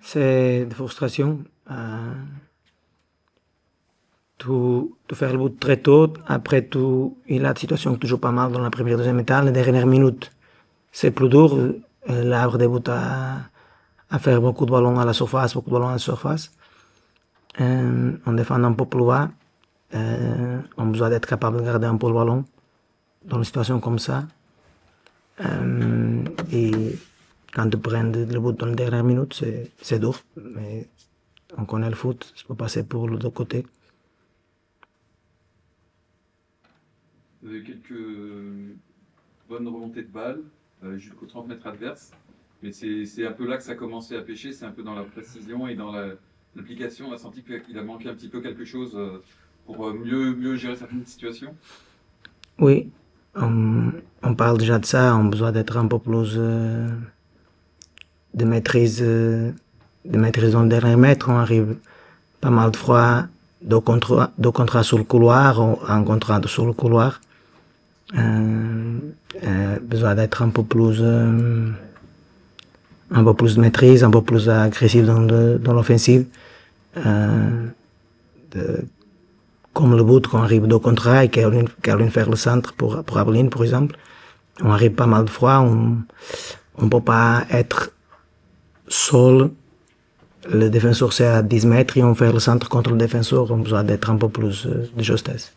C'est de frustration. Tu fais le but très tôt, après il a la situation toujours pas mal dans la première, deuxième étape, les dernières minutes, c'est plus dur. L'arbre débute à faire beaucoup de ballons à la surface, beaucoup de ballons à la surface. On défend un peu plus bas. On a besoin d'être capable de garder un peu le ballon dans une situation comme ça. Et quand tu prends le but dans les dernières minutes, c'est dur. Mais on connaît le foot, ça peut passer pour l'autre côté. Vous avez quelques bonnes remontées de balles jusqu'aux 30 mètres adverses. Mais c'est un peu là que ça a commencé à pêcher, c'est un peu dans la précision et dans l'application. On a senti qu'il a manqué un petit peu quelque chose pour mieux gérer certaines situations. Oui, on parle déjà de ça, on a besoin d'être un peu plus de maîtrise dans le dernier mètre. On arrive pas mal de fois deux contrats sur le couloir, un contrat sur le couloir. Besoin d'être un peu plus de maîtrise, un peu plus agressif dans l'offensive. Comme le but qu'on arrive deux contrats et Caroline faire le centre pour Aveline, par exemple. On arrive pas mal de fois, on peut pas être seul. Le défenseur c'est à 10 mètres et on fait le centre contre le défenseur, on a besoin d'être un peu plus de justesse.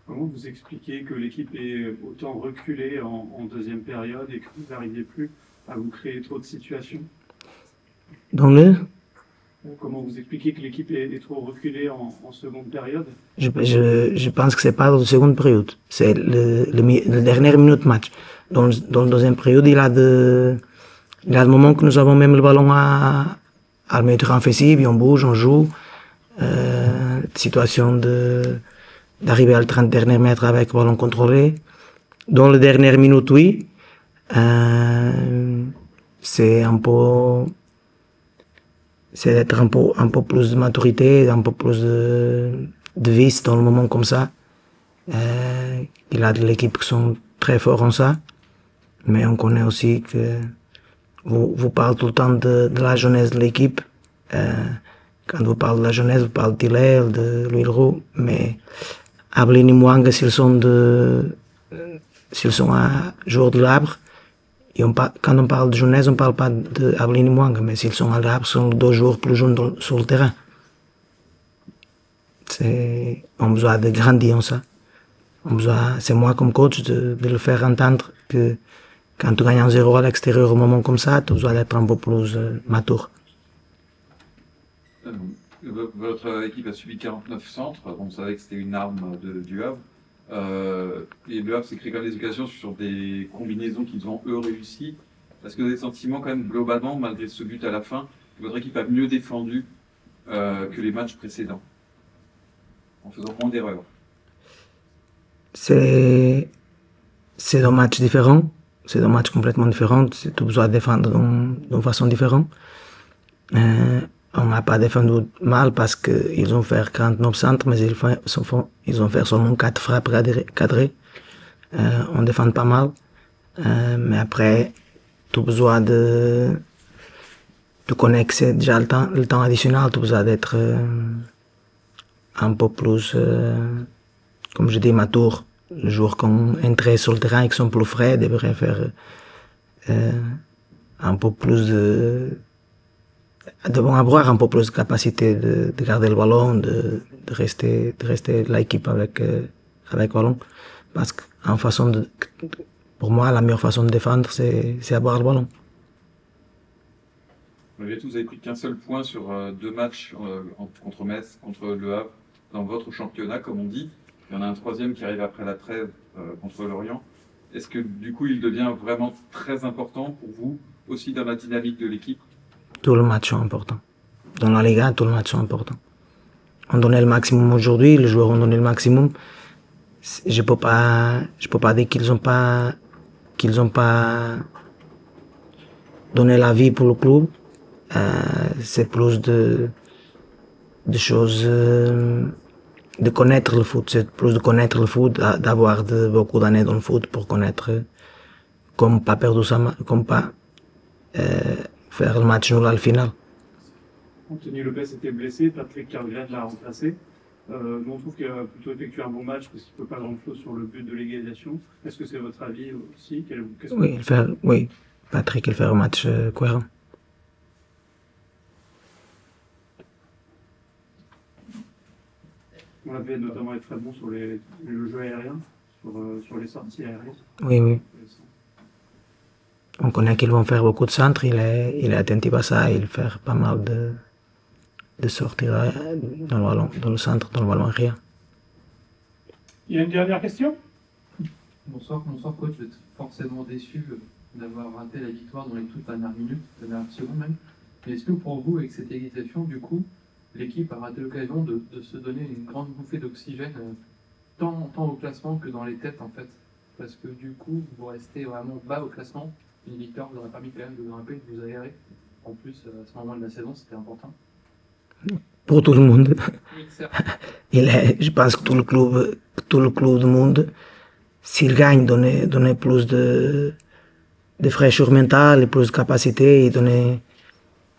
Comment vous expliquez que l'équipe est autant reculée en deuxième période et que vous n'arrivez plus à vous créer trop de situations? Comment vous expliquez que l'équipe est trop reculée en seconde période? Je pense que c'est pas dans la seconde période, c'est le dernière minute de match. Dans la deuxième période, il y a des moments que nous avons même le ballon à le mettre en offensive, et on bouge, on joue. Situation d'arriver à le 30 derniers mètres avec le ballon contrôlé. Dans les dernières minutes, oui. C'est d'être un peu plus de maturité, un peu plus de vice dans le moment comme ça. Il y a de l'équipe qui sont très forts en ça. Mais on connaît aussi que vous parlez tout le temps de la jeunesse de l'équipe. Quand vous parlez de la jeunesse, vous parlez de Tiller, de Louis Leroux, mais Aveline et Mwanga, s'ils sont joueurs de l'arbre, quand on parle de jeunesse, on parle pas de Aveline et Mwanga, mais s'ils sont à l'arbre, ce sont deux joueurs plus jeunes sur le terrain. On a besoin de grandir en ça. C'est moi comme coach de le faire entendre que quand tu gagnes un 0 à l'extérieur au moment comme ça, tu as besoin d'être un peu plus mature. Votre équipe a subi 49 centres, on savait que c'était une arme du Havre. Et le Havre s'est créé quand même des occasions sur des combinaisons qu'ils ont eux réussi. Est-ce que vous avez le sentiment quand même globalement, malgré ce but à la fin, que votre équipe a mieux défendu que les matchs précédents, en faisant moins d'erreurs? C'est deux matchs différents, c'est deux matchs complètement différents, tu as besoin de défendre d'une façon différente. On n'a pas défendu mal parce qu'ils ont fait 49 centres, mais ils ont fait seulement 4 frappes cadrées. On défend pas mal. Mais après, tu as besoin tu connais que c'est déjà le temps additionnel, tu as besoin d'être un peu plus, comme je dis, mature. Les joueurs qui ont entré sur le terrain et qui sont plus frais devraient faire un peu plus devons avoir un peu plus de capacité de garder le ballon, de rester l'équipe avec le ballon. Parce que pour moi, la meilleure façon de défendre, c'est avoir le ballon. Malgré tout, vous avez pris qu'un seul point sur 2 matchs contre Metz, contre Le Havre, dans votre championnat, comme on dit. Il y en a un troisième qui arrive après la trêve contre Lorient. Est-ce que du coup, il devient vraiment très important pour vous, aussi dans la dynamique de l'équipe? Tous les matchs sont importants. Dans la Liga, tous les matchs sont importants. On donnait le maximum aujourd'hui, les joueurs ont donné le maximum. Je peux pas dire qu'ils ont pas donné la vie pour le club. C'est plus de choses, de connaître le foot. C'est plus de connaître le foot, d'avoir beaucoup d'années dans le foot pour connaître, comme pas perdre comme pas, faire le match nul à la finale. Anthony Lopez était blessé, Patrick Carvajal l'a remplacé. Nous, on trouve qu'il a plutôt effectué un bon match parce qu'il ne peut pas grand-chose sur le but de l'égalisation. Est-ce que c'est votre avis aussi? Oui, Patrick, il fait un match cohérent. On l'a vu notamment être très bon sur le jeu aérien, sur les sorties aériennes. Oui. On connaît qu'ils vont faire beaucoup de centres, il est attentif à ça, il fait pas mal de sortir dans le ballon, dans le centre, dans le ballon aérien. Il y a une dernière question? Bonsoir coach, vous êtes forcément déçu d'avoir raté la victoire dans les toutes dernières minutes, les dernières secondes même. Mais est-ce que pour vous, avec cette égalisation, du coup, l'équipe a raté l'occasion de se donner une grande bouffée d'oxygène, tant au classement que dans les têtes en fait? Parce que du coup, vous restez vraiment bas au classement. Une victoire vous aurait permis quand même de grimper, de vous aérer. En plus, à ce moment de la saison, c'était important. Pour tout le monde. Oui, certes. Je pense que tout le club du monde, s'il gagne, donner plus de fraîcheur mentale, plus de capacité,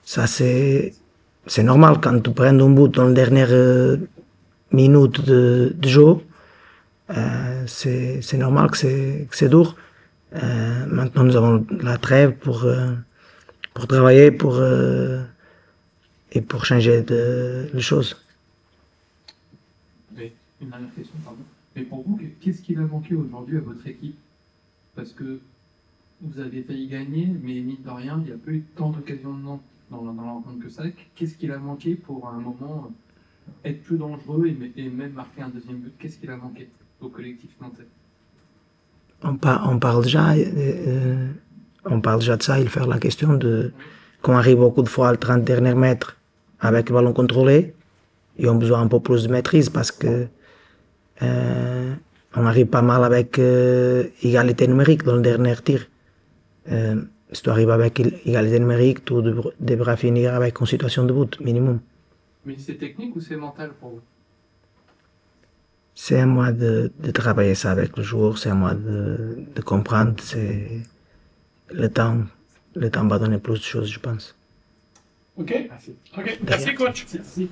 ça c'est normal quand tu prends un but dans la dernière minute de jeu. C'est normal que c'est dur. Maintenant, nous avons la trêve pour travailler et pour changer les choses. Mais, une dernière question, pardon. Mais pour vous, qu'est-ce qui va manquer aujourd'hui à votre équipe? Parce que vous avez failli gagner, mais mine de rien, il n'y a pas eu tant d'occasions dans la rencontre que ça. Qu'est-ce qu'il a manqué pour à un moment être plus dangereux et même marquer un deuxième but? Qu'est-ce qu'il a manqué au collectif nantais? On parle déjà de ça, il fait la question de qu'on arrive beaucoup de fois à 30 derniers mètres avec le ballon contrôlé et on a besoin un peu plus de maîtrise parce que on arrive pas mal avec égalité numérique dans le dernier tir. Si tu arrives avec égalité numérique, tu devras finir avec une situation de but minimum. Mais c'est technique ou c'est mental pour vous? C'est à moi de travailler ça avec le joueur, c'est à moi de comprendre. Le temps va donner plus de choses, je pense. Ok, merci coach. Merci.